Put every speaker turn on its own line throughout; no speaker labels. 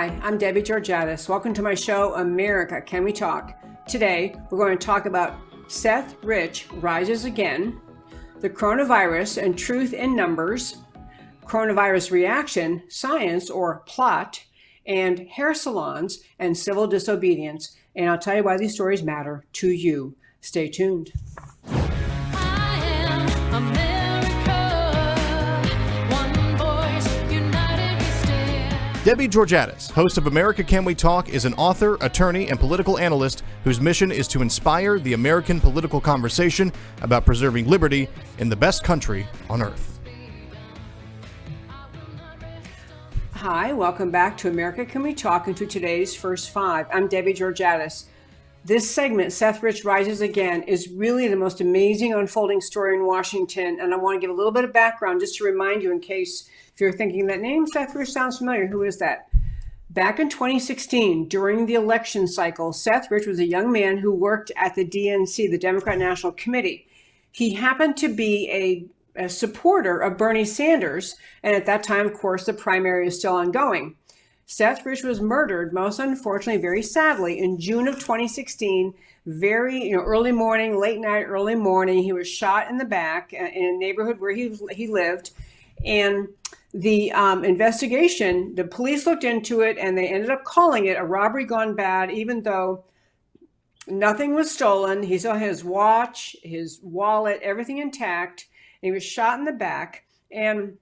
Hi, I'm Debbie Georgatos. Welcome to my show, America, Can We Talk? Today, we're going to talk about Seth Rich rises again, the coronavirus and truth in numbers, coronavirus reaction, science or plot, and hair salons and civil disobedience. And I'll tell you why these stories matter to you. Stay tuned.
Debbie Georgatos, host of America Can We Talk, is an author, attorney, and political analyst whose mission is to inspire the American political conversation about preserving liberty in the best country on earth.
Hi, welcome back to America Can We Talk and to today's First Five. I'm Debbie Georgatos. This segment, Seth Rich Rises Again, is really the most amazing unfolding story in Washington, and I want to give a little bit of background just to remind you in case if you're thinking that name Seth Rich sounds familiar. Who is that? Back in 2016, during the election cycle, Seth Rich was a young man who worked at the DNC, the Democrat National Committee. He happened to be a supporter of Bernie Sanders, and at that time, of course, the primary is still ongoing. Seth Rich was murdered, most unfortunately, very sadly, in June of 2016. Very, early morning, late night, early morning. He was shot in the back in a neighborhood where he lived, and the investigation, the police looked into it and they ended up calling it a robbery gone bad, even though nothing was stolen. He still had his watch, his wallet, everything intact. And he was shot in the back. And,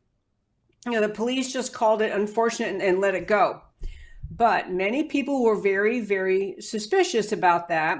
the police just called it unfortunate and let it go. But many people were very, very suspicious about that.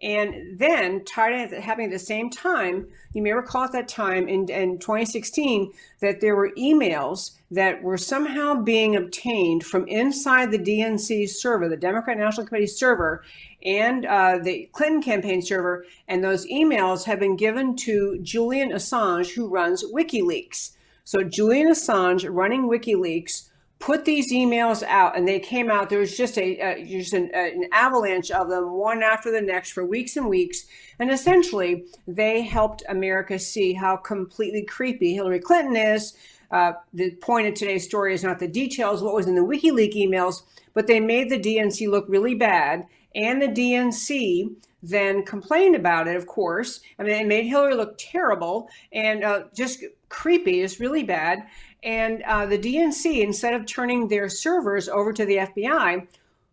And then, tied at happening at the same time, you may recall at that time in 2016 that there were emails that were somehow being obtained from inside the DNC server, the Democrat National Committee server, and the Clinton campaign server. And those emails have been given to Julian Assange, who runs WikiLeaks. So Julian Assange, running WikiLeaks, put these emails out, and they came out. There was just an avalanche of them, one after the next, for weeks and weeks. And essentially, they helped America see how completely creepy Hillary Clinton is. The point of today's story is not the details, what was in the WikiLeaks emails, but they made the DNC look really bad. And the DNC then complained about it, of course. I mean, it made Hillary look terrible and just creepy. It's really bad. And the DNC, instead of turning their servers over to the FBI,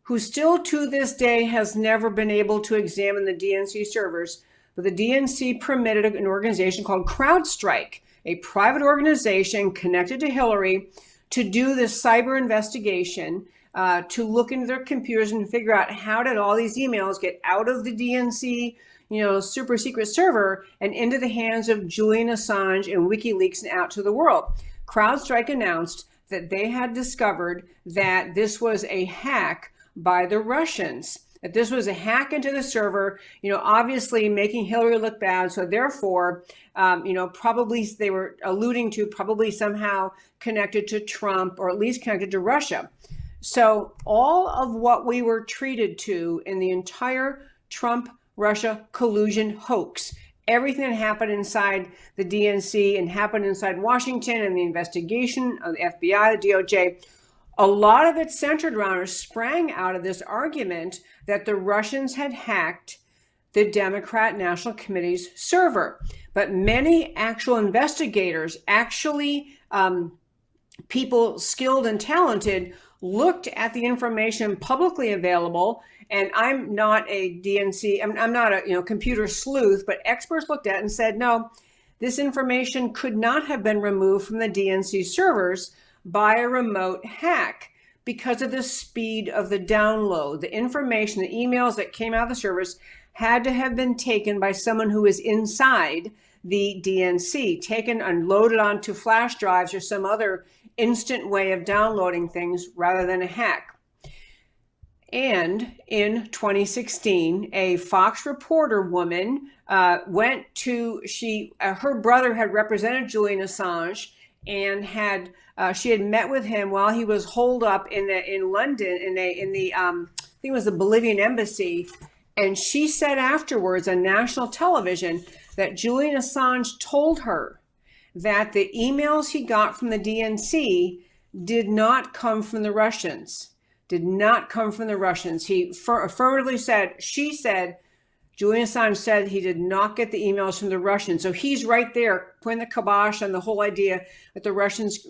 who still to this day has never been able to examine the DNC servers, but the DNC permitted an organization called CrowdStrike, a private organization connected to Hillary, to do this cyber investigation, to look into their computers and figure out how did all these emails get out of the DNC, super secret server and into the hands of Julian Assange and WikiLeaks and out to the world. CrowdStrike announced that they had discovered that this was a hack by the Russians, that this was a hack into the server, obviously making Hillary look bad. So therefore, probably they were alluding to probably somehow connected to Trump or at least connected to Russia. So all of what we were treated to in the entire Trump-Russia collusion hoax, everything that happened inside the DNC and happened inside Washington and the investigation of the FBI, the DOJ, a lot of it centered around or sprang out of this argument that the Russians had hacked the Democrat National Committee's server. But many actual investigators, people skilled and talented, looked at the information publicly available. And I'm not a DNC, I'm not a computer sleuth, but experts looked at it and said, no, this information could not have been removed from the DNC servers by a remote hack because of the speed of the download. The information, the emails that came out of the servers had to have been taken by someone who is inside the DNC, taken and loaded onto flash drives or some other instant way of downloading things rather than a hack. And in 2016, a Fox reporter woman her brother had represented Julian Assange and she had met with him while he was holed up in London in the I think it was the Bolivian embassy. And she said afterwards on national television that Julian Assange told her that the emails he got from the DNC did not come from the Russians. did not come from the Russians. He affirmatively said, Julian Assange said he did not get the emails from the Russians. So he's right there putting the kibosh on the whole idea that the Russians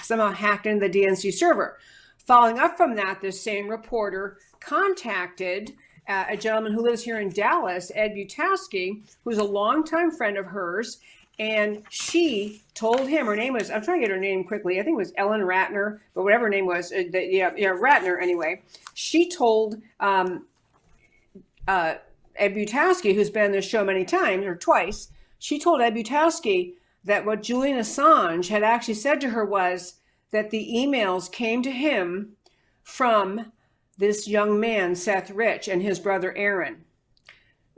somehow hacked into the DNC server. Following up from that, this same reporter contacted a gentleman who lives here in Dallas, Ed Butowski, who's a longtime friend of hers. And she told him, her name was, I'm trying to get her name quickly, I think it was Ellen Ratner, but whatever her name was, Ratner anyway. She told Ed Butowski, who's been on this show many times, or twice, she told Ed Butowski that what Julian Assange had actually said to her was that the emails came to him from this young man, Seth Rich, and his brother Aaron.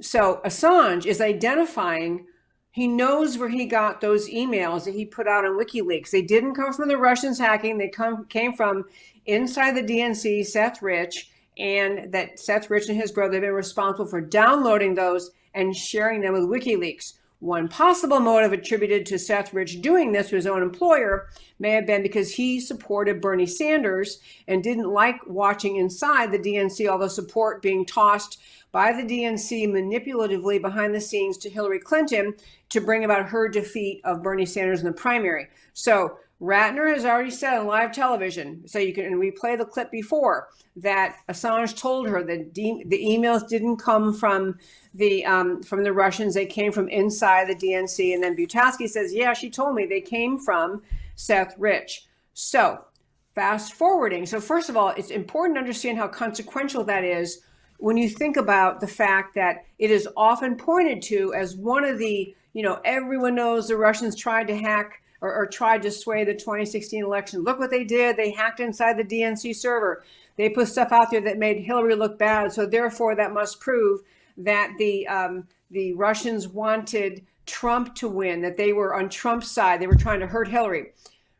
So Assange is identifying, he knows where he got those emails that he put out on WikiLeaks. They didn't come from the Russians hacking. They came from inside the DNC, Seth Rich, and that Seth Rich and his brother have been responsible for downloading those and sharing them with WikiLeaks. One possible motive attributed to Seth Rich doing this to his own employer may have been because he supported Bernie Sanders and didn't like watching inside the DNC, all the support being tossed by the DNC manipulatively behind the scenes to Hillary Clinton to bring about her defeat of Bernie Sanders in the primary. So Ratner has already said on live television, so you can, and we played the clip before, that Assange told her that the emails didn't come from the Russians, they came from inside the DNC. And then Butowski says, yeah, she told me they came from Seth Rich. So fast forwarding. So first of all, it's important to understand how consequential that is when you think about the fact that it is often pointed to as one of the, everyone knows the Russians tried to hack or tried to sway the 2016 election. Look what they did. They hacked inside the DNC server. They put stuff out there that made Hillary look bad. So therefore, that must prove that the Russians wanted Trump to win, that they were on Trump's side. They were trying to hurt Hillary.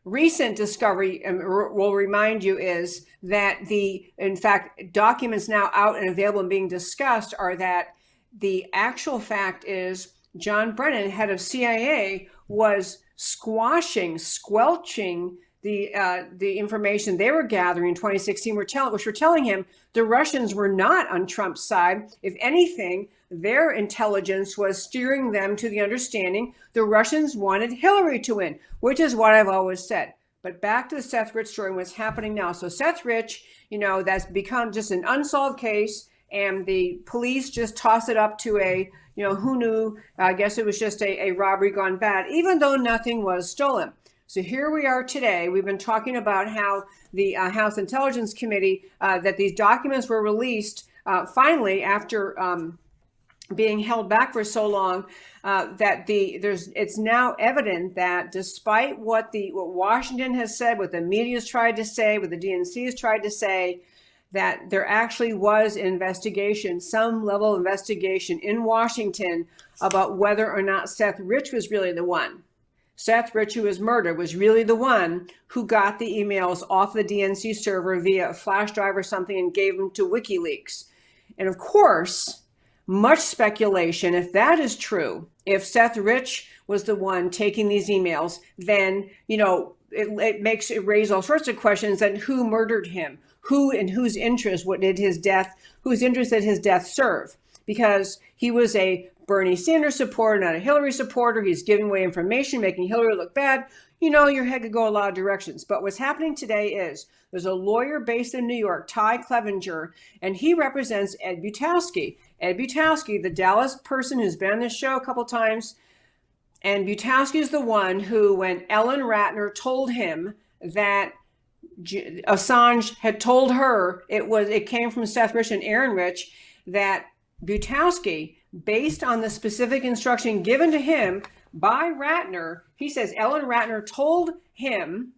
Recent discovery, will remind you, is that in fact, documents now out and available and being discussed are that the actual fact is John Brennan, head of CIA, was squelching the information they were gathering in 2016, which were telling him the Russians were not on Trump's side. If anything, their intelligence was steering them to the understanding the Russians wanted Hillary to win, which is what I've always said. But back to the Seth Rich story and what's happening now. So Seth Rich, that's become just an unsolved case, and the police just toss it up to a, who knew? I guess it was just a robbery gone bad, even though nothing was stolen. So here we are today. We've been talking about how the House Intelligence Committee, that these documents were released finally after being held back for so long, that it's now evident that despite what Washington has said, what the media has tried to say, what the DNC has tried to say, that there actually was an investigation, some level of investigation in Washington about whether or not Seth Rich was really the one. Seth Rich, who was murdered, was really the one who got the emails off the DNC server via a flash drive or something and gave them to WikiLeaks. And of course, much speculation, if that is true, if Seth Rich was the one taking these emails, then, it raises all sorts of questions. And who murdered him? Who and whose interest, whose interest did his death serve? Because he was a Bernie Sanders supporter, not a Hillary supporter. He's giving away information, making Hillary look bad. Your head could go a lot of directions. But what's happening today is there's a lawyer based in New York, Ty Clevenger, and he represents Ed Butowski. Ed Butowski, the Dallas person who's been on this show a couple times. And Butowski is the one who, when Ellen Ratner told him that Assange had told her it came from Seth Rich and Aaron Rich, that Butowski, based on the specific instruction given to him by Ratner, he says Ellen Ratner told him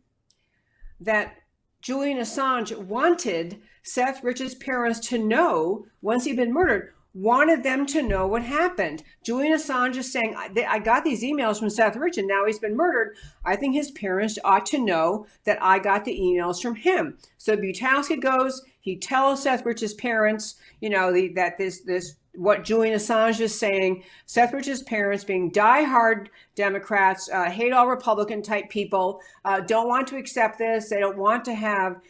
that Julian Assange wanted Seth Rich's parents to know, once he'd been murdered, wanted them to know what happened. Julian Assange is saying, I got these emails from Seth Rich and now he's been murdered. I think his parents ought to know that I got the emails from him. So Butowski goes, he tells Seth Rich's parents, that this what Julian Assange is saying. Seth Rich's parents, being diehard Democrats, hate all Republican type people, don't want to accept this. They don't want to have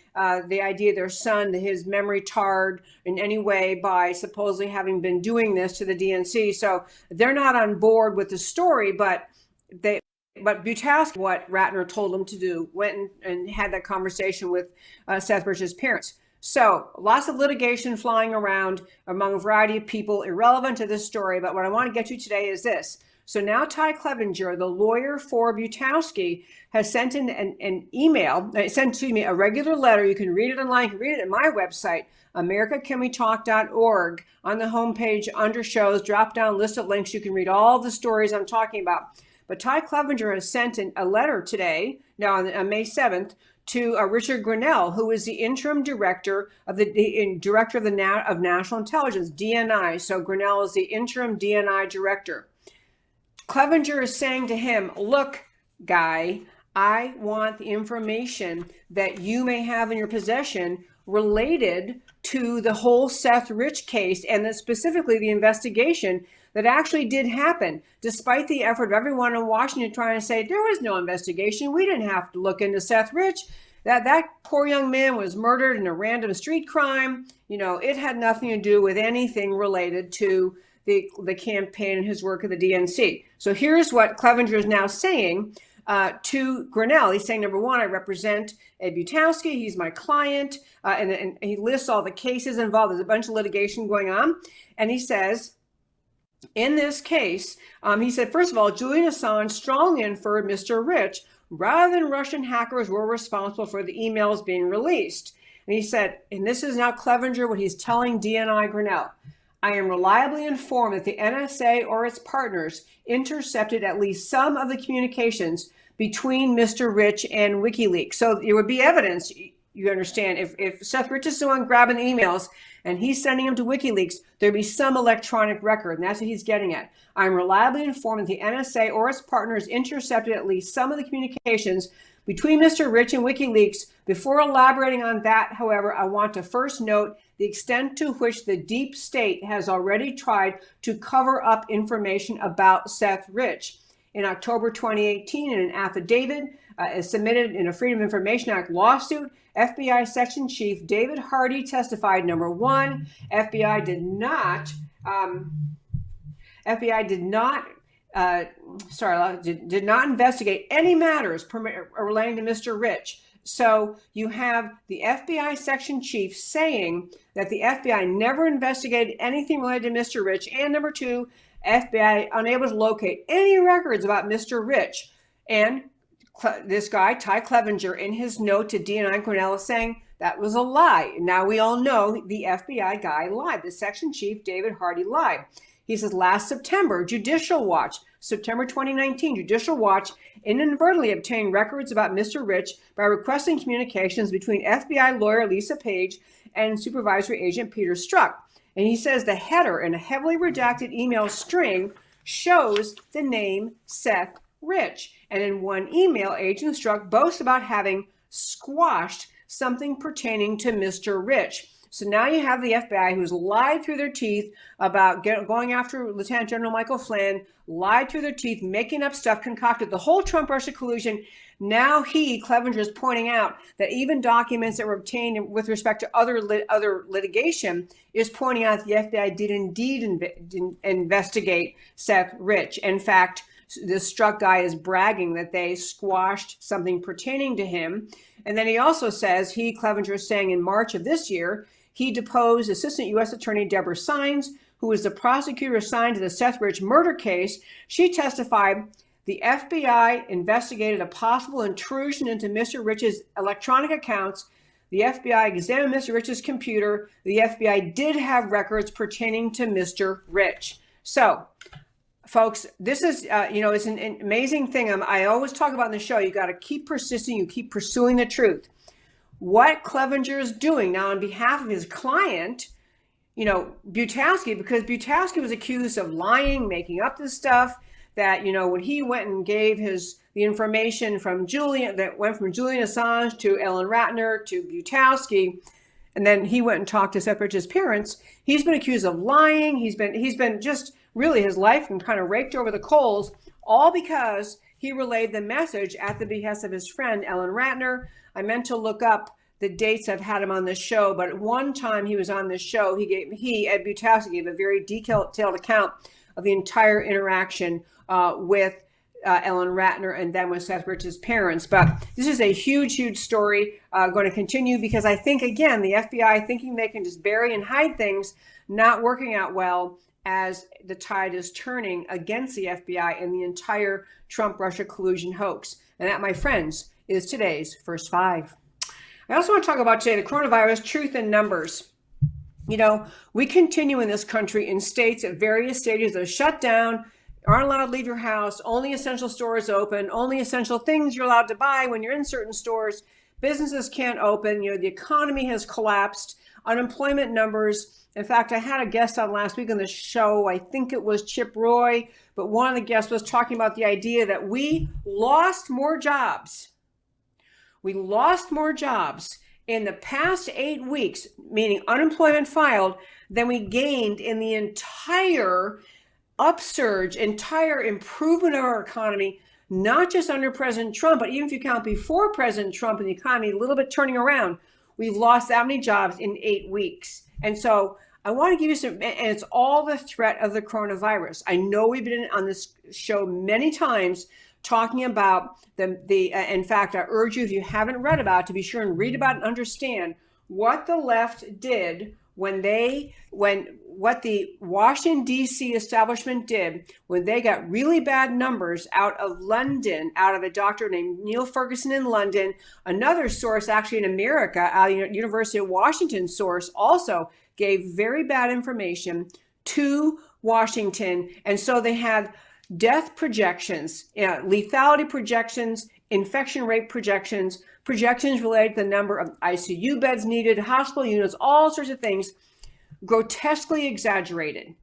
the idea of their son, his memory tarred in any way by supposedly having been doing this to the DNC. So they're not on board with the story, but Butowski, what Ratner told him to do, went and had that conversation with Seth Rich's parents. So lots of litigation flying around among a variety of people irrelevant to this story. But what I want to get to today is this. So now Ty Clevenger, the lawyer for Butowski, has sent in an email, sent to me a regular letter. You can read it online. You can read it at my website, americacanwetalk.org. On the homepage under shows, drop down list of links. You can read all the stories I'm talking about. But Ty Clevenger has sent a letter today, now on May 7th, to Richard Grinnell, who is the interim director of of National Intelligence, DNI. So Grinnell is the interim DNI director. Clevenger is saying to him, look, guy, I want the information that you may have in your possession related to the whole Seth Rich case, and specifically the investigation that actually did happen, despite the effort of everyone in Washington trying to say there was no investigation. We didn't have to look into Seth Rich. That poor young man was murdered in a random street crime. You know, it had nothing to do with anything related to the campaign and his work at the DNC. So here's what Clevenger is now saying to Grinnell. He's saying, number one, I represent Ed Butowski. He's my client. And he lists all the cases involved. There's a bunch of litigation going on. And he says, in this case, he said, first of all, Julian Assange strongly inferred Mr. Rich, rather than Russian hackers, were responsible for the emails being released. And he said, and this is now Clevenger, what he's telling DNI Grinnell, I am reliably informed that the NSA or its partners intercepted at least some of the communications between Mr. Rich and WikiLeaks. So there would be evidence, you understand, if Seth Rich is the one grabbing the emails and he's sending them to WikiLeaks, there'd be some electronic record, and that's what he's getting at. I'm reliably informed that the NSA or its partners intercepted at least some of the communications between Mr. Rich and WikiLeaks. Before elaborating on that, however, I want to first note the extent to which the deep state has already tried to cover up information about Seth Rich. In October 2018, in an affidavit submitted in a Freedom of Information Act lawsuit, FBI Section Chief David Hardy testified, number one, FBI did not investigate any matters relating to Mr. Rich. So you have the FBI section chief saying that the FBI never investigated anything related to Mr. Rich. And number two, FBI unable to locate any records about Mr. Rich. And this guy, Ty Clevenger, in his note to DNI Grinnell is saying that was a lie. Now we all know the FBI guy lied. The section chief, David Hardy, lied. He says last September, Judicial Watch, September 2019, Judicial Watch inadvertently obtained records about Mr. Rich by requesting communications between FBI lawyer Lisa Page and supervisory agent Peter Strzok. And he says the header in a heavily redacted email string shows the name Seth Rich. And in one email, Agent Strzok boasts about having squashed something pertaining to Mr. Rich. So now you have the FBI who's lied through their teeth about going after Lieutenant General Michael Flynn, lied through their teeth, making up stuff, concocted the whole Trump-Russia collusion. Now Clevenger, is pointing out that even documents that were obtained with respect to other litigation is pointing out that the FBI did indeed investigate Seth Rich. In fact, this Strzok guy is bragging that they squashed something pertaining to him. And then he also says, Clevenger is saying in March of this year, he deposed Assistant U.S. Attorney Deborah Sines, who is the prosecutor assigned to the Seth Rich murder case. She testified the FBI investigated a possible intrusion into Mr. Rich's electronic accounts. The FBI examined Mr. Rich's computer. The FBI did have records pertaining to Mr. Rich. So, folks, this is, it's an amazing thing. I always talk about in the show, you got to keep persisting. You keep pursuing the truth. What Clevenger is doing now on behalf of his client, Butowski, because Butowski was accused of lying, making up this stuff, that, when he went and gave the information that went from Julian Assange to Ellen Ratner to Butowski, and then he went and talked to Seth Rich's parents. He's been accused of lying. He's been just really, his life been kind of raked over the coals, all because he relayed the message at the behest of his friend Ellen Ratner. I meant to look up the dates I've had him on this show, but at one time he was on this show, Ed Butowski, gave a very detailed account of the entire interaction with Ellen Ratner and then with Seth Rich's parents. But this is a huge, huge story going to continue, because I think, again, the FBI thinking they can just bury and hide things, not working out well as the tide is turning against the FBI and the entire Trump-Russia collusion hoax. And that, my friends, is today's First Five. I also want to talk about today the coronavirus, truth in numbers. You know, we continue in this country in states at various stages of shutdown, aren't allowed to leave your house, only essential stores open, only essential things you're allowed to buy when you're in certain stores. Businesses can't open. You know, the economy has collapsed. Unemployment numbers. In fact, I had a guest on last week on the show. I think it was Chip Roy, but one of the guests was talking about the idea that we lost more jobs. We lost more jobs in the past 8 weeks, meaning unemployment filed, than we gained in the entire upsurge, entire improvement of our economy, not just under President Trump, but even if you count before President Trump and the economy a little bit turning around, we've lost that many jobs in 8 weeks. And so I want to give you some, and it's all the threat of the coronavirus. I know we've been on this show many times talking about in fact, I urge you, if you haven't read about it, to be sure and read about and understand what the left did what the Washington, D.C. establishment did when they got really bad numbers out of London, out of a doctor named Neil Ferguson in London. Another source actually in America, out of the University of Washington source, also gave very bad information to Washington. And so they had death projections, lethality projections, infection rate projections, projections related to the number of ICU beds needed, hospital units, all sorts of things, grotesquely exaggerated.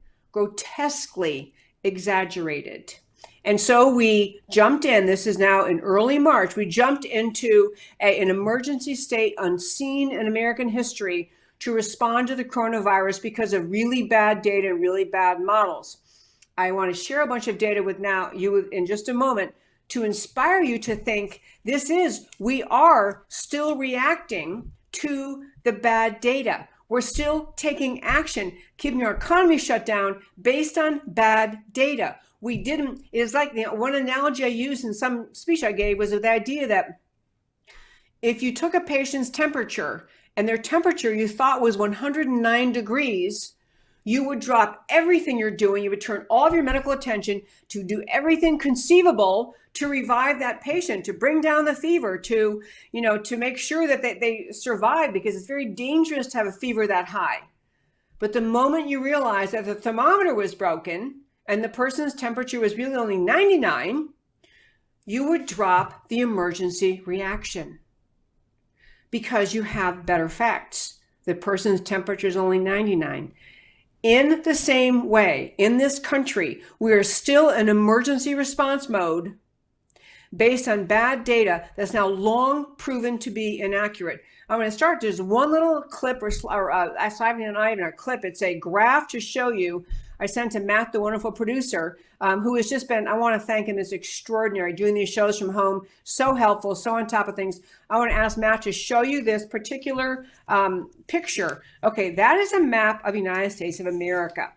And so we jumped in, this is now in early March, we jumped into an emergency state unseen in American history to respond to the coronavirus because of really bad data and really bad models. I want to share a bunch of data with you in just a moment to inspire you to think we are still reacting to the bad data. We're still taking action, keeping our economy shut down based on bad data. It's like one analogy I used in some speech I gave was the idea that if you took a patient's temperature and their temperature you thought was 109 degrees, you would drop everything you're doing. You would turn all of your medical attention to do everything conceivable to revive that patient, to bring down the fever, to make sure that they survive, because it's very dangerous to have a fever that high. But the moment you realize that the thermometer was broken and the person's temperature was really only 99, you would drop the emergency reaction because you have better facts. The person's temperature is only 99. In the same way, in this country, we are still in emergency response mode based on bad data that's now long proven to be inaccurate. I'm going to start. There's one little clip, it's not even a clip. It's a graph to show you. I sent to Matt, the wonderful producer, who has just been, I want to thank him, is extraordinary, doing these shows from home, so helpful, so on top of things. I want to ask Matt to show you this particular picture. Okay, that is a map of the United States of America.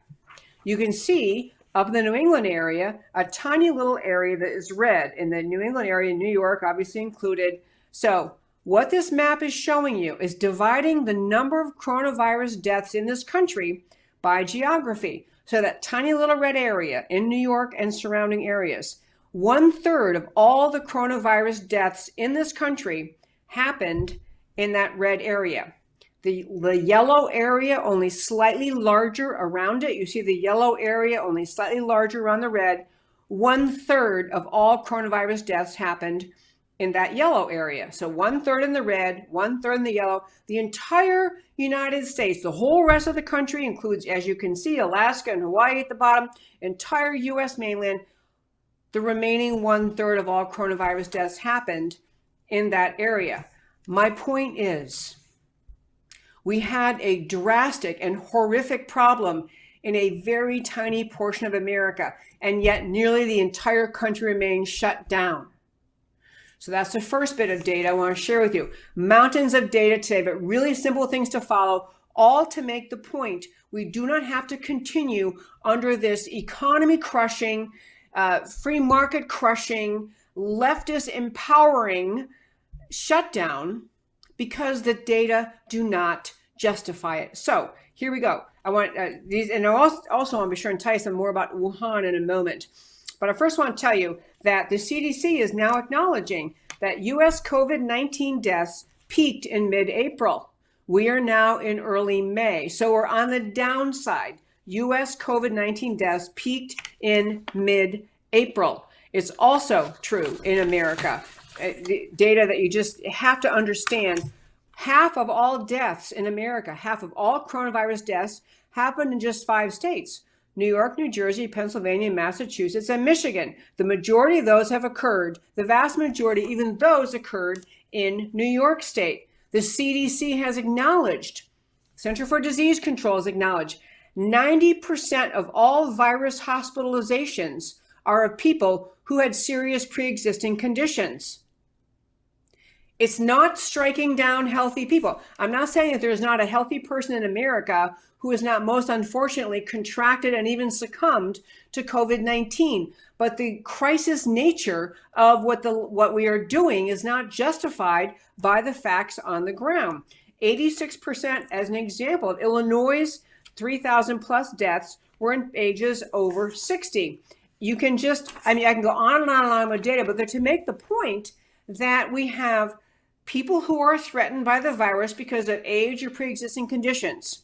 You can see up in the New England area, a tiny little area that is red. In the New England area, New York obviously included. So what this map is showing you is dividing the number of coronavirus deaths in this country by geography. So that tiny little red area in New York and surrounding areas, 1/3 of all the coronavirus deaths in this country happened in that red area. The yellow area only slightly larger around it. You see the yellow area only slightly larger around the red. 1/3 of all coronavirus deaths happened in that yellow area. So 1/3 in the red, 1/3 in the yellow. The entire United States, the whole rest of the country includes, as you can see, Alaska and Hawaii at the bottom, entire US mainland. The remaining 1/3 of all coronavirus deaths happened in that area. My point is, We had a drastic and horrific problem in a very tiny portion of America, and yet nearly the entire country remains shut down. So that's the first bit of data I want to share with you. Mountains of data today, but really simple things to follow, all to make the point we do not have to continue under this economy crushing, free market crushing, leftist empowering shutdown because the data do not justify it. So here we go. I want these, and I also want to be sure and tell you some more about Wuhan in a moment. But I first want to tell you that the CDC is now acknowledging that U.S. COVID-19 deaths peaked in mid-April. We are now in early May. So we're on the downside. U.S. COVID-19 deaths peaked in mid-April. It's also true in America. The data that you just have to understand, half of all deaths in America, half of all coronavirus deaths happened in just 5 states. New York, New Jersey, Pennsylvania, Massachusetts, and Michigan. The majority of those have occurred, the vast majority, even those occurred in New York State. The CDC has acknowledged, Center for Disease Control has acknowledged, 90% of all virus hospitalizations are of people who had serious pre-existing conditions. It's not striking down healthy people. I'm not saying that there's not a healthy person in America who has not most unfortunately contracted and even succumbed to COVID-19. But the crisis nature of what we are doing is not justified by the facts on the ground. 86%, as an example, of Illinois' 3,000 plus deaths were in ages over 60. You can just, I can go on and on and on with data, but to make the point that we have people who are threatened by the virus because of age or pre-existing conditions.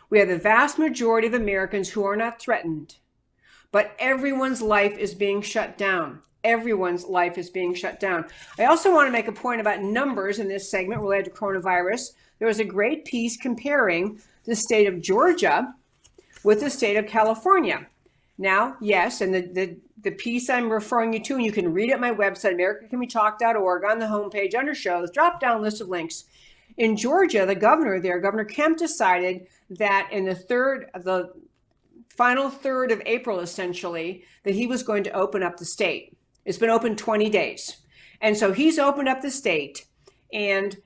We have the vast majority of Americans who are not threatened, but everyone's life is being shut down. Everyone's life is being shut down. I also want to make a point about numbers in this segment related to coronavirus. There was a great piece comparing the state of Georgia with the state of California. Now, yes, and the piece I'm referring you to, and you can read it at my website, americacanwetalk.org, on the homepage under shows, drop down list of links. In Georgia, the governor there, Governor Kemp, decided that in the final third of April, essentially, that he was going to open up the state. It's been open 20 days. And so he's opened up the state, and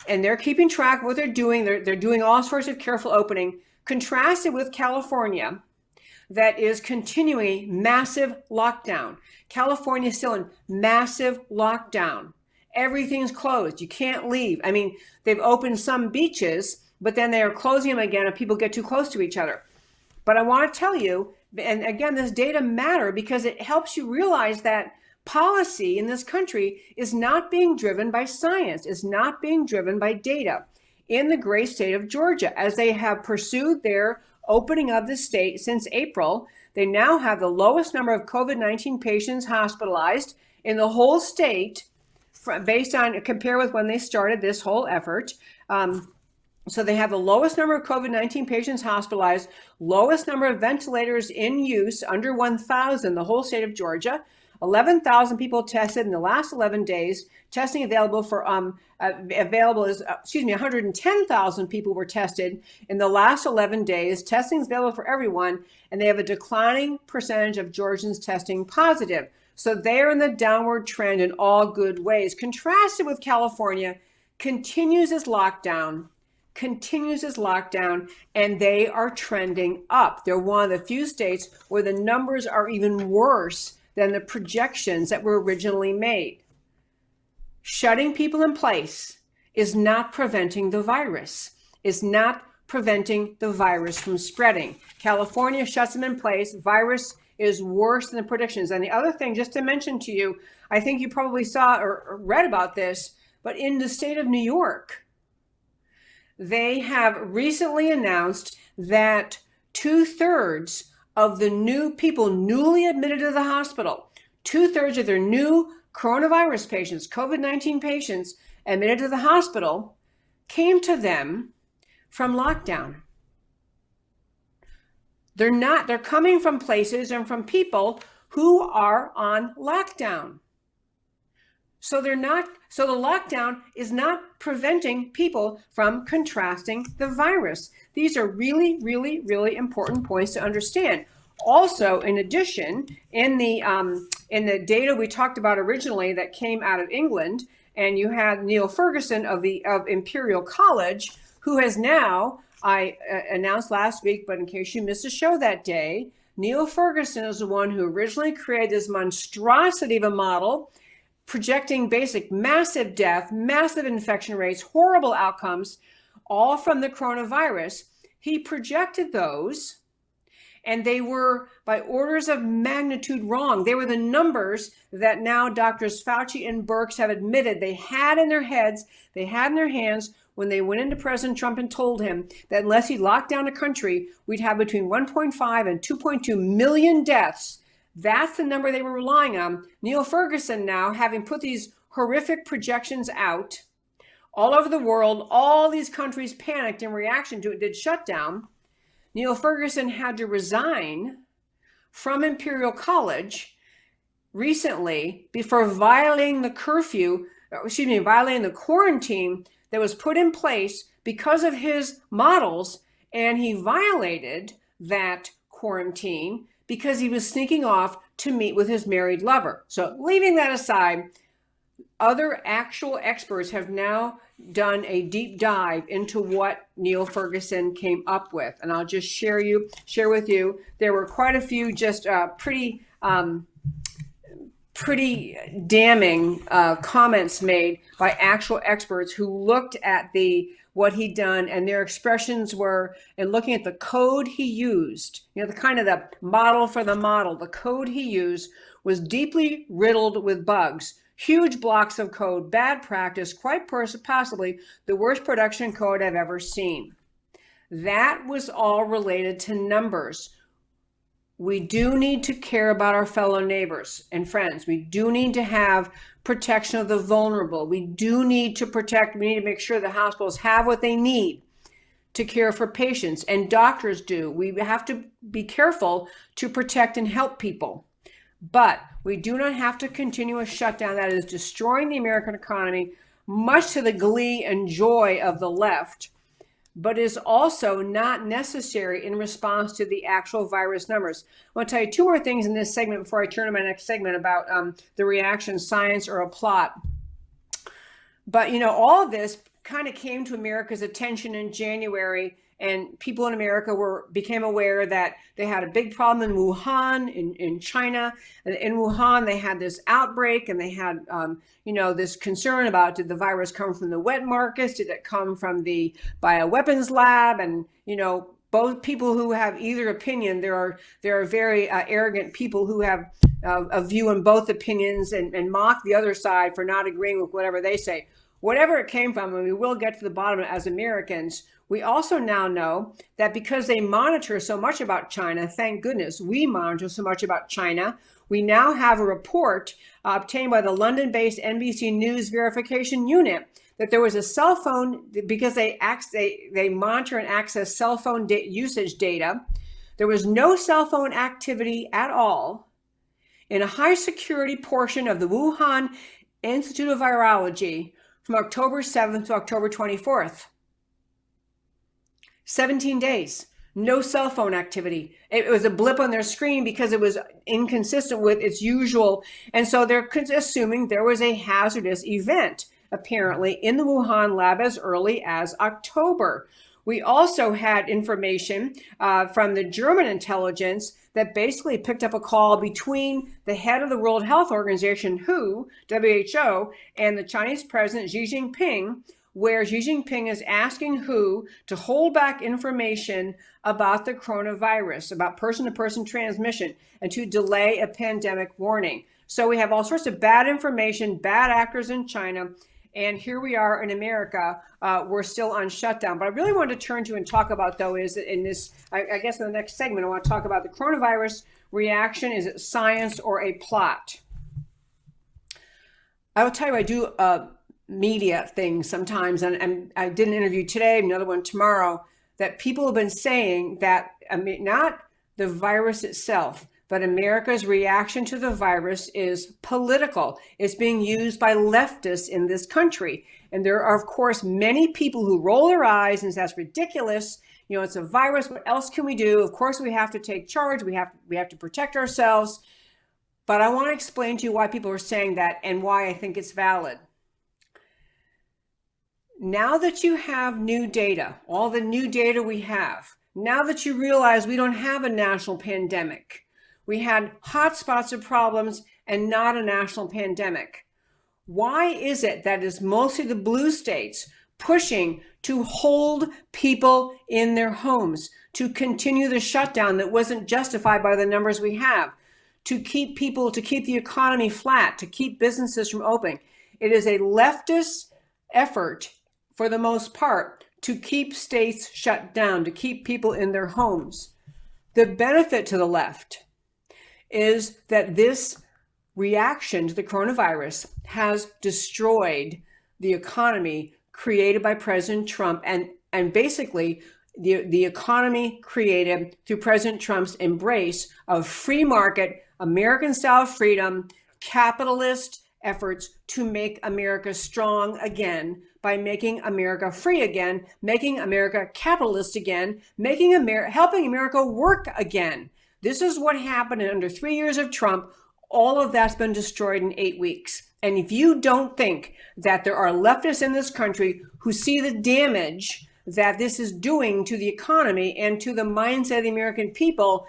they're keeping track of what they're doing. They're doing all sorts of careful opening, contrasted with California, that is continuing massive lockdown. California is still in massive lockdown. Everything's closed. You can't leave. They've opened some beaches, but then they are closing them again if people get too close to each other. But I want to tell you, and again, this data matter because it helps you realize that policy in this country is not being driven by science, is not being driven by data. In the great state of Georgia, as they have pursued their opening of the state since April, they now have the lowest number of COVID-19 patients hospitalized in the whole state, based on compare with when they started this whole effort. So they have the lowest number of COVID-19 patients hospitalized, lowest number of ventilators in use, under 1,000, the whole state of Georgia. 11,000 people tested in the last 11 days. Testing available for 110,000 people were tested in the last 11 days. Testing is available for everyone, and they have a declining percentage of Georgians testing positive. So they're in the downward trend in all good ways. Contrasted with California, continues its lockdown, and they are trending up. They're one of the few states where the numbers are even worse than the projections that were originally made. Shutting people in place is not preventing the virus, is not preventing the virus from spreading. California shuts them in place. Virus is worse than the predictions. And the other thing, just to mention to you, I think you probably saw or read about this, but in the state of New York, they have recently announced that 2/3 of the new people newly admitted to the hospital, 2/3 of their new coronavirus patients, COVID-19 patients admitted to the hospital, came to them from lockdown. They're coming from places and from people who are on lockdown. So so the lockdown is not preventing people from contrasting the virus. These are really, really, really important points to understand. Also, in addition, in the data we talked about originally that came out of England, and you had Neil Ferguson of Imperial College, who has now, I announced last week, but in case you missed a show that day, Neil Ferguson is the one who originally created this monstrosity of a model projecting massive death, massive infection rates, horrible outcomes, all from the coronavirus. He projected those, and they were by orders of magnitude wrong. They were the numbers that now Drs. Fauci and Birx have admitted they had in their heads, they had in their hands when they went into President Trump and told him that unless he locked down the country, we'd have between 1.5 and 2.2 million deaths. That's the number they were relying on. Neil Ferguson now, having put these horrific projections out all over the world, all these countries panicked in reaction to it, did shutdown. Neil Ferguson had to resign from Imperial College recently for violating the violating the quarantine that was put in place because of his models, and he violated that quarantine because he was sneaking off to meet with his married lover. So leaving that aside, other actual experts have now done a deep dive into what Neil Ferguson came up with. And I'll just share with you, there were quite a few just pretty damning comments made by actual experts who looked at what he'd done, and their expressions were, and looking at the code he used, the kind of the model for the model, the code he used was deeply riddled with bugs, huge blocks of code, bad practice, quite possibly the worst production code I've ever seen. That was all related to numbers. We do need to care about our fellow neighbors and friends. We do need to have protection of the vulnerable. We need to make sure the hospitals have what they need to care for patients, and doctors do. We have to be careful to protect and help people. But we do not have to continue a shutdown that is destroying the American economy, much to the glee and joy of the left, but is also not necessary in response to the actual virus numbers. I want to tell you two more things in this segment before I turn to my next segment about the reaction, science or a plot. But, all of this kind of came to America's attention in January, and people in America became aware that they had a big problem in Wuhan, in China. And in Wuhan, they had this outbreak, and they had, this concern about, did the virus come from the wet markets? Did it come from the bioweapons lab? And, both people who have either opinion, there are very arrogant people who have a view on both opinions and mock the other side for not agreeing with whatever they say. Whatever it came from, and we will get to the bottom of it as Americans, we also now know that because they monitor so much about China, thank goodness we monitor so much about China, we now have a report obtained by the London-based NBC News verification unit that there was a cell phone, because they monitor and access cell phone usage data. There was no cell phone activity at all in a high security portion of the Wuhan Institute of Virology from October 7th to October 24th. 17 days, no cell phone activity. It was a blip on their screen because it was inconsistent with its usual. And so they're assuming there was a hazardous event, apparently, in the Wuhan lab as early as October. We also had information from the German intelligence that basically picked up a call between the head of the World Health Organization, WHO, and the Chinese president, Xi Jinping, where Xi Jinping is asking WHO to hold back information about the coronavirus, about person-to-person transmission, and to delay a pandemic warning. So we have all sorts of bad information, bad actors in China, and here we are in America, we're still on shutdown. But I really wanted to turn to and talk about, though, is in this, I guess in the next segment, I want to talk about the coronavirus reaction. Is it science or a plot? I will tell you, I do media things sometimes, and I did an interview today, another one tomorrow, that people have been saying that, not the virus itself, but America's reaction to the virus is political. It's being used by leftists in this country. And there are, of course, many people who roll their eyes and say, that's ridiculous. You know, it's a virus. What else can we do? Of course, we have to take charge. We have to protect ourselves. But I want to explain to you why people are saying that and why I think it's valid. Now that you have new data, all the new data we have, now that you realize we don't have a national pandemic, we had hotspots of problems and not a national pandemic. Why is it that it's mostly the blue states pushing to hold people in their homes, to continue the shutdown that wasn't justified by the numbers we have, to keep the economy flat, to keep businesses from opening? It is a leftist effort, for the most part, to keep states shut down, to keep people in their homes. The benefit to the left is that this reaction to the coronavirus has destroyed the economy created by President Trump and basically the economy created through President Trump's embrace of free market, American style freedom, capitalist efforts to make America strong again by making America free again, making America capitalist again, helping America work again. This is what happened in under 3 years of Trump. All of that's been destroyed in 8 weeks. And if you don't think that there are leftists in this country who see the damage that this is doing to the economy and to the mindset of the American people,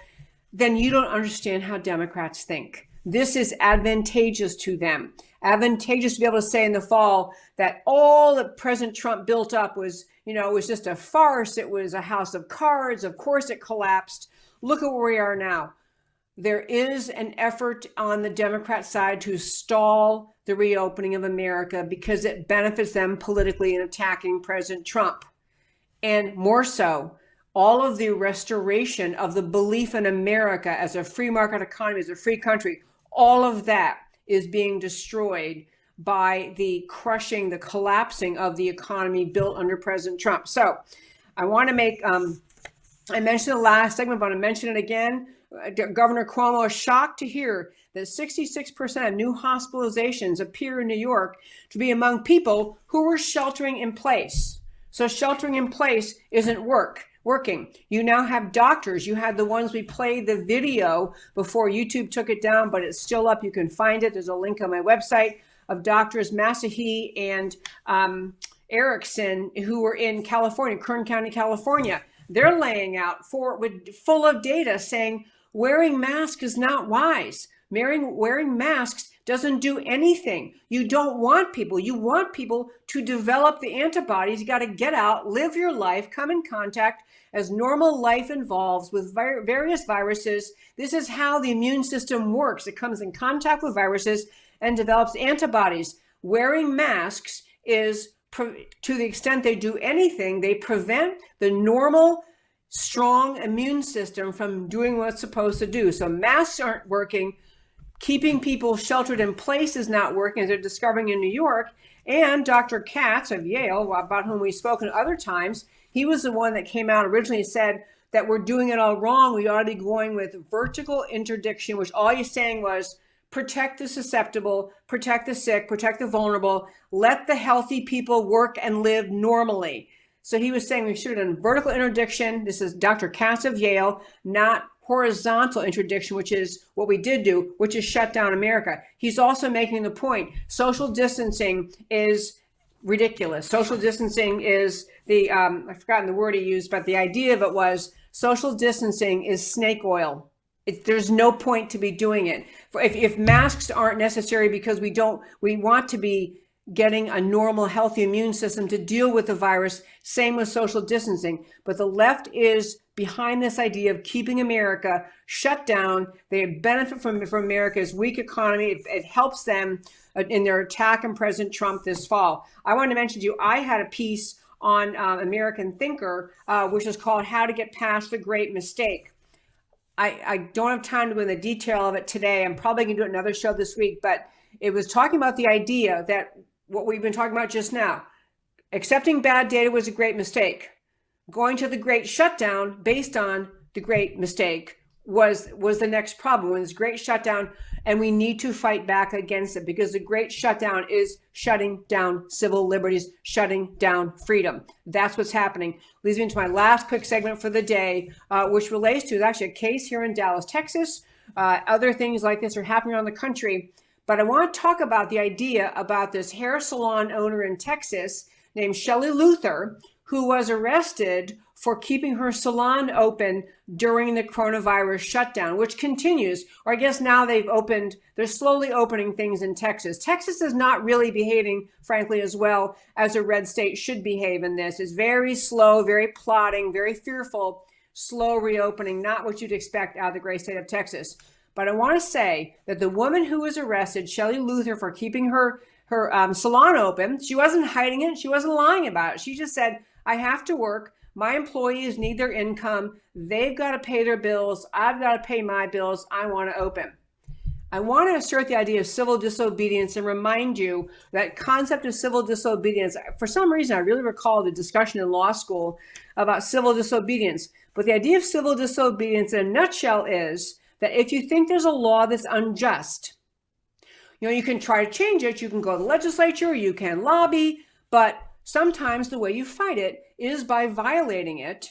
then you don't understand how Democrats think. This is advantageous to them. Advantageous to be able to say in the fall that all that President Trump built up was just a farce. It was a house of cards. Of course it collapsed. Look at where we are now. There is an effort on the Democrat side to stall the reopening of America because it benefits them politically in attacking President Trump. And more so, all of the restoration of the belief in America as a free market economy, as a free country, all of that is being destroyed by the collapsing of the economy built under President Trump. So I want to make, I mentioned the last segment, but I want to mention it again. Governor Cuomo is shocked to hear that 66% of new hospitalizations appear in New York to be among people who were sheltering in place. So sheltering in place isn't working. You now have doctors. You had the ones we played the video before YouTube took it down, but it's still up. You can find it. There's a link on my website of doctors Masahi and Erickson who were in California, Kern County, California. They're laying out full of data saying wearing masks is not wise. Wearing masks doesn't do anything. You don't want people. You want people to develop the antibodies. You got to get out, live your life, come in contact as normal life involves with various viruses. This is how the immune system works. It comes in contact with viruses and develops antibodies. Wearing masks is, to the extent they do anything, they prevent the normal, strong immune system from doing what it's supposed to do. So masks aren't working. Keeping people sheltered in place is not working, as they're discovering in New York. And Dr. Katz of Yale, about whom we've spoken other times, he was the one that came out originally and said that we're doing it all wrong. We ought to be going with vertical interdiction, which all he's saying was protect the susceptible, protect the sick, protect the vulnerable, let the healthy people work and live normally. So he was saying we should have done vertical interdiction. This is Dr. Katz of Yale, not horizontal interdiction, which is what we did do, which is shut down America. He's also making the point, social distancing is ridiculous. Social distancing is I've forgotten the word he used, but the idea of it was social distancing is snake oil. There's no point to be doing it. If masks aren't necessary because we want to be getting a normal, healthy immune system to deal with the virus, same with social distancing. But the left is behind this idea of keeping America shut down. They benefit from America's weak economy. It helps them in their attack on President Trump this fall. I wanted to mention to you, I had a piece on American Thinker, which is called How to Get Past the Great Mistake. I don't have time to go into the detail of it today. I'm probably going to do another show this week, but it was talking about the idea that what we've been talking about just now, accepting bad data was a great mistake. Going to the great shutdown based on the great mistake was the next problem, when this great shutdown, and we need to fight back against it, because the great shutdown is shutting down civil liberties, shutting down freedom. That's what's happening. Leads me to my last quick segment for the day, which relates to actually a case here in Dallas, Texas. Other things like this are happening around the country, but I want to talk about the idea about this hair salon owner in Texas named Shelley Luther, who was arrested for keeping her salon open during the coronavirus shutdown, which continues, or I guess now they're slowly opening things in Texas. Texas is not really behaving, frankly, as well as a red state should behave in this. It's very slow, very plodding, very fearful, slow reopening, not what you'd expect out of the great state of Texas. But I want to say that the woman who was arrested, Shelley Luther, for keeping her salon open, she wasn't hiding it. She wasn't lying about it. She just said, I have to work. My employees need their income. They've got to pay their bills. I've got to pay my bills. I want to open. I want to assert the idea of civil disobedience and remind you that concept of civil disobedience. For some reason, I really recall the discussion in law school about civil disobedience. But the idea of civil disobedience in a nutshell is that if you think there's a law that's unjust, you can try to change it. You can go to the legislature, you can lobby, but sometimes the way you fight it is by violating it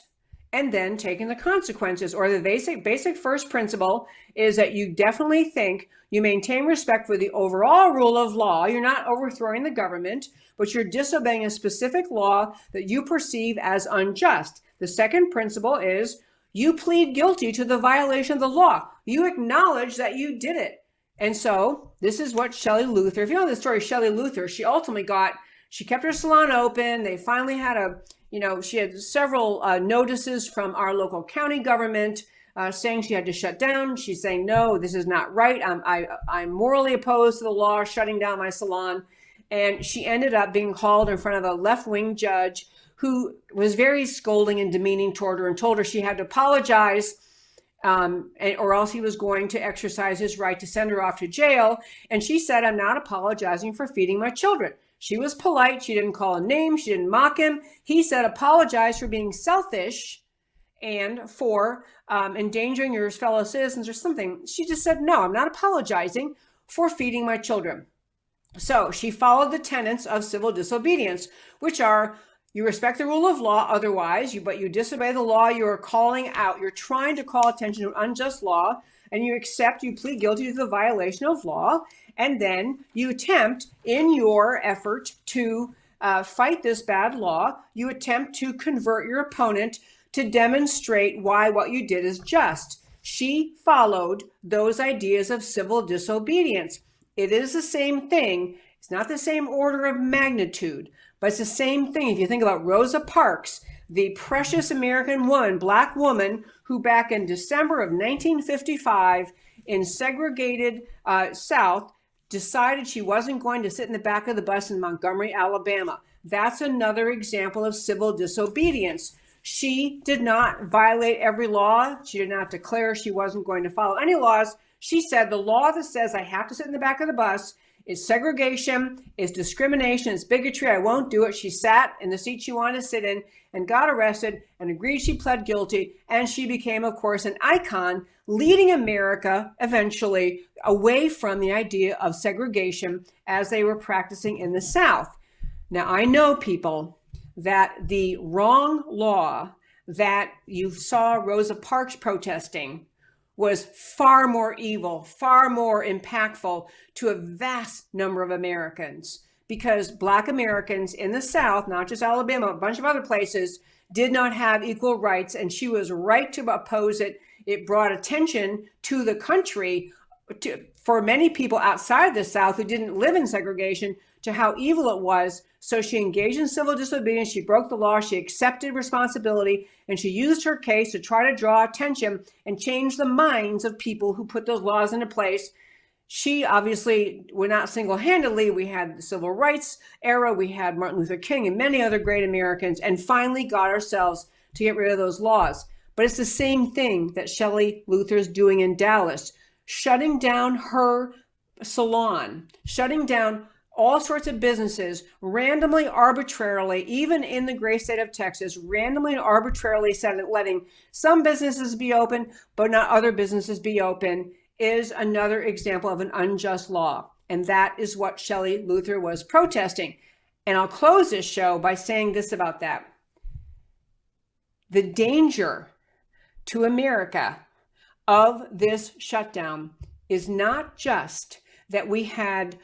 and then taking the consequences. Or the basic first principle is that you definitely think you maintain respect for the overall rule of law. You're not overthrowing the government, but you're disobeying a specific law that you perceive as unjust. The second principle is you plead guilty to the violation of the law. You acknowledge that you did it. And so this is what Shelley Luther, if you know the story of Shelley Luther, she ultimately she kept her salon open. They finally had she had several notices from our local county government saying she had to shut down. She's saying, no, this is not right. I'm morally opposed to the law shutting down my salon. And she ended up being called in front of a left-wing judge who was very scolding and demeaning toward her and told her she had to apologize or else he was going to exercise his right to send her off to jail. And she said, I'm not apologizing for feeding my children. She was polite. She didn't call him names. She didn't mock him. He said, apologize for being selfish and for endangering your fellow citizens or something. She just said, no, I'm not apologizing for feeding my children. So she followed the tenets of civil disobedience, which are you respect the rule of law, but you disobey the law. You're calling out. You're trying to call attention to an unjust law, and you plead guilty to the violation of law. And then you attempt, in your effort to fight this bad law, you attempt to convert your opponent to demonstrate why what you did is just. She followed those ideas of civil disobedience. It is the same thing. It's not the same order of magnitude, but it's the same thing. If you think about Rosa Parks, the precious American woman, black woman, who back in December of 1955 in segregated South, decided she wasn't going to sit in the back of the bus in Montgomery, Alabama. That's another example of civil disobedience. She did not violate every law. She did not declare she wasn't going to follow any laws. She said the law that says I have to sit in the back of the bus is segregation, is discrimination, is bigotry. I won't do it. She sat in the seat she wanted to sit in and got arrested and agreed she pled guilty. And she became, of course, an icon, leading America eventually away from the idea of segregation as they were practicing in the South. Now, I know, people, that the wrong law that you saw Rosa Parks protesting was far more evil, far more impactful to a vast number of Americans, because Black Americans in the South, not just Alabama, a bunch of other places, did not have equal rights, and she was right to oppose it. It brought attention to the country, for many people outside the South who didn't live in segregation, to how evil it was. So she engaged in civil disobedience. She broke the law. She accepted responsibility, and she used her case to try to draw attention and change the minds of people who put those laws into place. She obviously were not single-handedly. We had the civil rights era. We had Martin Luther King and many other great Americans, and finally got ourselves to get rid of those laws. But it's the same thing that Shelley Luther's doing in Dallas, shutting down her salon, shutting down all sorts of businesses randomly, arbitrarily, even in the great state of Texas, randomly and arbitrarily letting some businesses be open, but not other businesses be open, is another example of an unjust law. And that is what Shelley Luther was protesting. And I'll close this show by saying this about that. The danger to America of this shutdown is not just that we had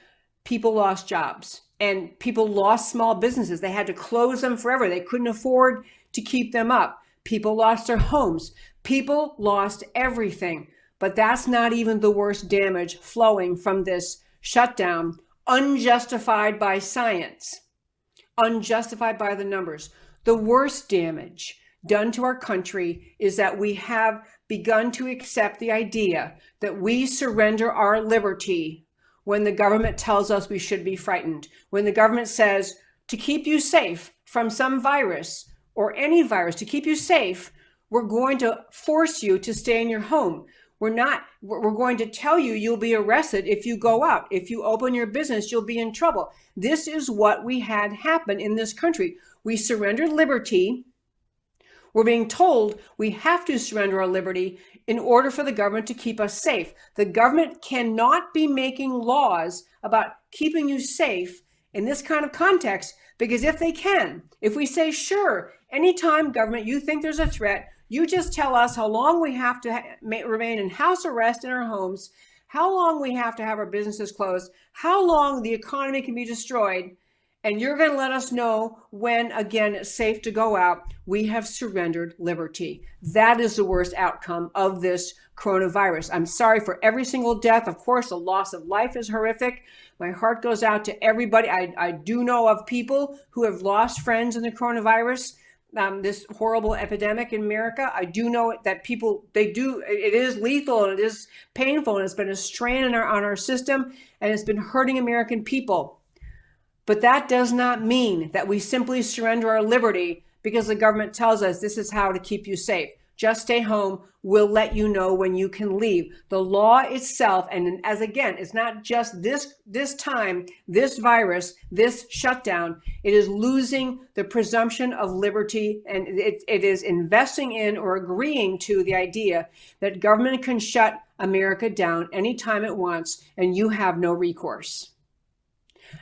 people lost jobs and people lost small businesses. They had to close them forever. They couldn't afford to keep them up. People lost their homes. People lost everything. But that's not even the worst damage flowing from this shutdown, unjustified by science, unjustified by the numbers. The worst damage done to our country is that we have begun to accept the idea that we surrender our liberty when the government tells us we should be frightened, when the government says to keep you safe from some virus or any virus, to keep you safe, we're going to force you to stay in your home. We're going to tell you you'll be arrested if you go out. If you open your business, you'll be in trouble. This is what we had happen in this country. We surrendered liberty. We're being told we have to surrender our liberty in order for the government to keep us safe. The government cannot be making laws about keeping you safe in this kind of context, because if they can, if we say, sure, anytime government, you think there's a threat, you just tell us how long we have to remain in house arrest in our homes, how long we have to have our businesses closed, how long the economy can be destroyed, and you're going to let us know when, again, it's safe to go out. We have surrendered liberty. That is the worst outcome of this coronavirus. I'm sorry for every single death. Of course, the loss of life is horrific. My heart goes out to everybody. I do know of people who have lost friends in the coronavirus, this horrible epidemic in America. I do know that people, it is lethal and it is painful, and it's been a strain on our system, and it's been hurting American people. But that does not mean that we simply surrender our liberty because the government tells us this is how to keep you safe. Just stay home. We'll let you know when you can leave. The law itself, and as again, it's not just this time, this virus, this shutdown. It is losing the presumption of liberty, and it is investing in or agreeing to the idea that government can shut America down anytime it wants, and you have no recourse.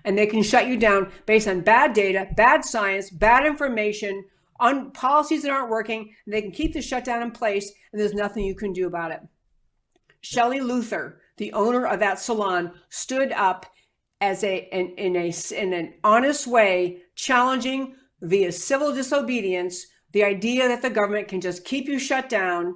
And they can shut you down based on bad data, bad science, bad information, on policies that aren't working. And they can keep the shutdown in place, and there's nothing you can do about it. Shelley Luther, the owner of that salon, stood up as in an honest way, challenging via civil disobedience the idea that the government can just keep you shut down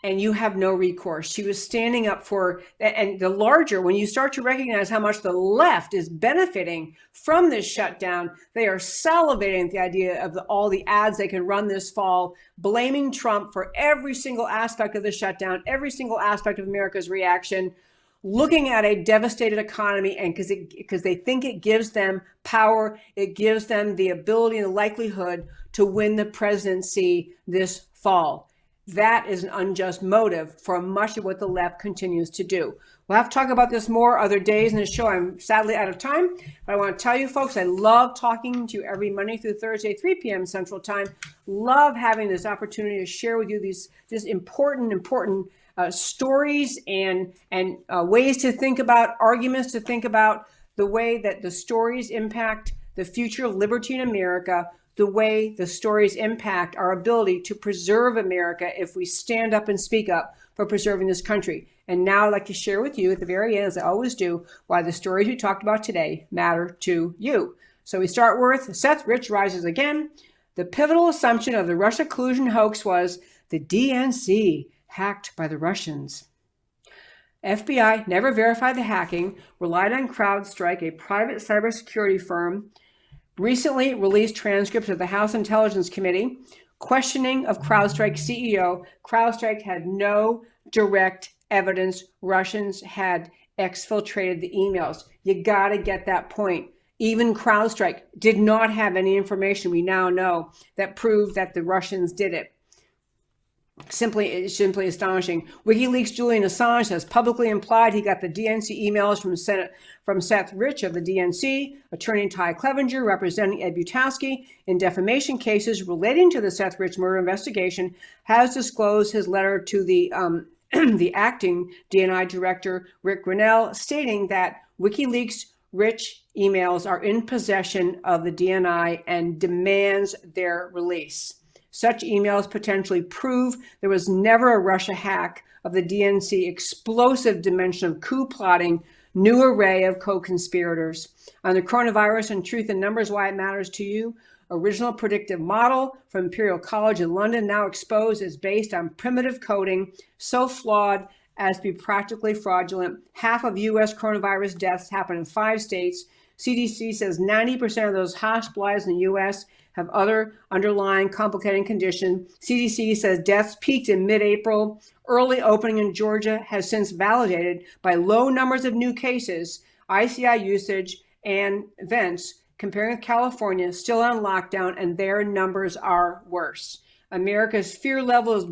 and you have no recourse. She was standing up for, and the larger, when you start to recognize how much the left is benefiting from this shutdown, they are salivating at the idea of all the ads they can run this fall, blaming Trump for every single aspect of the shutdown, every single aspect of America's reaction, looking at a devastated economy, and because they think it gives them power, it gives them the ability and the likelihood to win the presidency this fall. That is an unjust motive for much of what the left continues to do. We'll have to talk about this more other days in the show. I'm sadly out of time, but I want to tell you folks, I love talking to you every Monday through Thursday, 3 p.m. Central Time. Love having this opportunity to share with you these important stories and ways to think about, arguments to think about, the way that the stories impact the future of liberty in America, the way the stories impact our ability to preserve America if we stand up and speak up for preserving this country. And now I'd like to share with you at the very end, as I always do, why the stories we talked about today matter to you. So we start with Seth Rich rises again. The pivotal assumption of the Russia collusion hoax was the DNC hacked by the Russians. FBI never verified the hacking, relied on CrowdStrike, a private cybersecurity firm, recently released transcripts of the House Intelligence Committee questioning of CrowdStrike CEO. CrowdStrike had no direct evidence Russians had exfiltrated the emails. You got to get that point. Even CrowdStrike did not have any information we now know that proved that the Russians did it. simply astonishing. WikiLeaks' Julian Assange has publicly implied he got the DNC emails from Seth Rich of the DNC, attorney Ty Clevenger representing Ed Butowski in defamation cases relating to the Seth Rich murder investigation, has disclosed his letter to the the acting DNI director, Rick Grinnell, stating that WikiLeaks' Rich emails are in possession of the DNI and demands their release. Such emails potentially prove there was never a Russia hack of the DNC explosive dimension of coup plotting, new array of co-conspirators. On the coronavirus and truth and numbers, why it matters to you, original predictive model from Imperial College in London, now exposed, is based on primitive coding, so flawed as to be practically fraudulent. Half of U.S. coronavirus deaths happen in 5 states. CDC says 90% of those hospitalized in the U.S. have other underlying complicating conditions. CDC says deaths peaked in mid-April. Early opening in Georgia has since validated by low numbers of new cases, ICI usage, and events, comparing with California, still on lockdown, and their numbers are worse. America's fear level is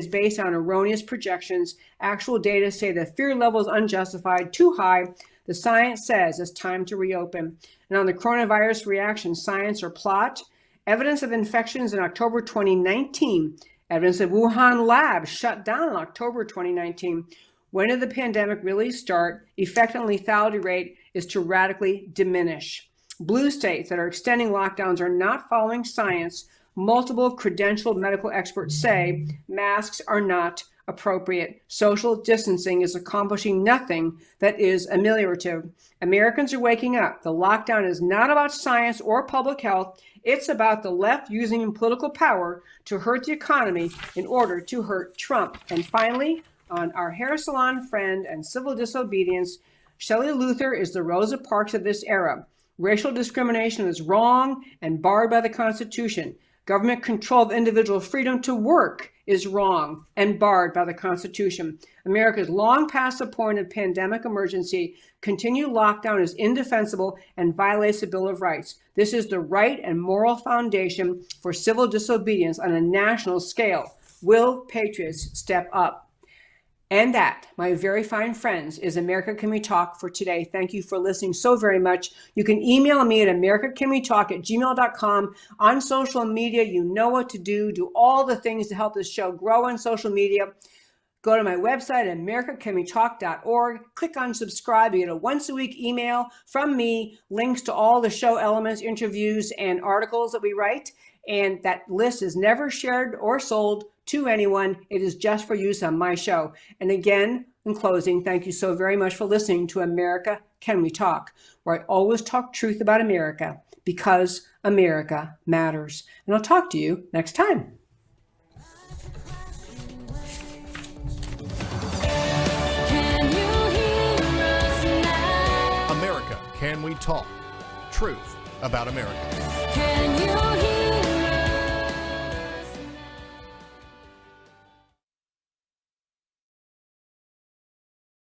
based on erroneous projections. Actual data say the fear level is unjustified, too high. The science says it's time to reopen. And on the coronavirus reaction, science or plot, evidence of infections in October 2019, evidence of Wuhan labs shut down in October 2019. When did the pandemic really start? Effect on lethality rate is to radically diminish. Blue states that are extending lockdowns are not following science. Multiple credentialed medical experts say masks are not appropriate. Social distancing is accomplishing nothing that is ameliorative. Americans are waking up. The lockdown is not about science or public health. It's about the left using political power to hurt the economy in order to hurt Trump. And finally, on our hair salon friend and civil disobedience, Shelley Luther is the Rosa Parks of this era. Racial discrimination is wrong and barred by the Constitution. Government control of individual freedom to work is wrong and barred by the Constitution. America is long past the point of pandemic emergency. Continued lockdown is indefensible and violates the Bill of Rights. This is the right and moral foundation for civil disobedience on a national scale. Will patriots step up? And that, my very fine friends, is America Can We Talk for today. Thank you for listening so very much. You can email me at americacanwetalk@gmail.com. On social media, you know what to do. Do all the things to help this show grow on social media. Go to my website, americacanwetalk.org. Click on subscribe. You get a once-a-week email from me, links to all the show elements, interviews, and articles that we write. And that list is never shared or sold to anyone. It is just for use on my show. And again, in closing, thank you so very much for listening to America Can We Talk, where I always talk truth about America because America matters. And I'll talk to you next time.
America Can We Talk? Truth about America.
Can you